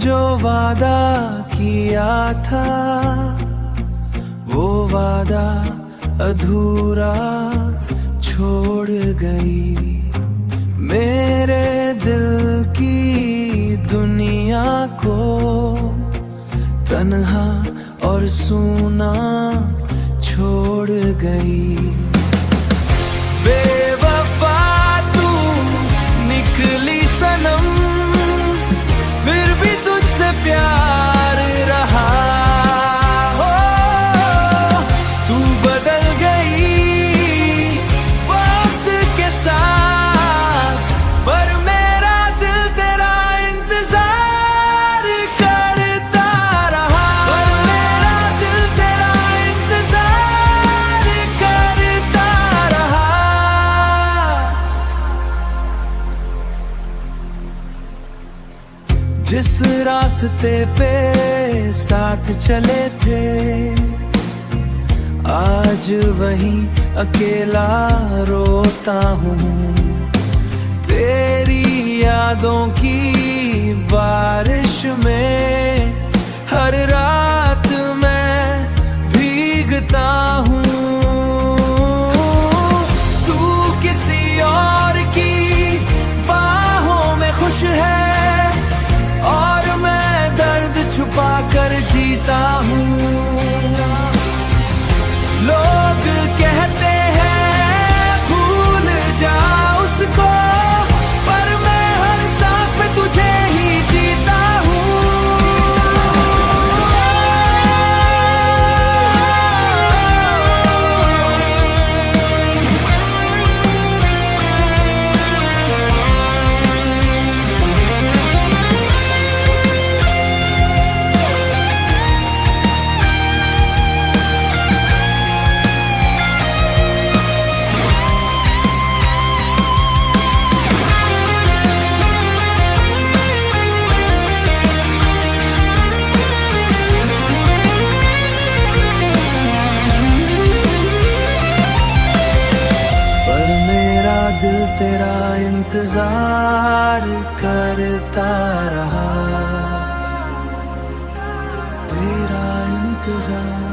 जो वादा किया था वो वादा अधूरा छोड़ गई। मेरे दिल की दुनिया को तन्हा और सूना छोड़ गई। बेवफा तू निकली सनम, फिर भी तुझसे प्यार रहा। हो तू बदल गई वक्त के साथ, पर मेरा दिल तेरा इंतजार करता रहा। पर मेरा दिल तेरा इंतजार करता रहा। जिस रास्ते पे साथ चले थे, आज वहीं अकेला रोता हूँ। तेरी यादों की बारिश में हर रात मैं भीगता हूँ। तू किसी और की बाहों में खुश है और मैं दर्द छुपा कर जीता हूँ। लोग कहते हैं भूल जा उसको, पर मैं हर सांस में तुझे ही जीता हूँ। दिल तेरा इंतजार करता रहा, तेरा इंतजार।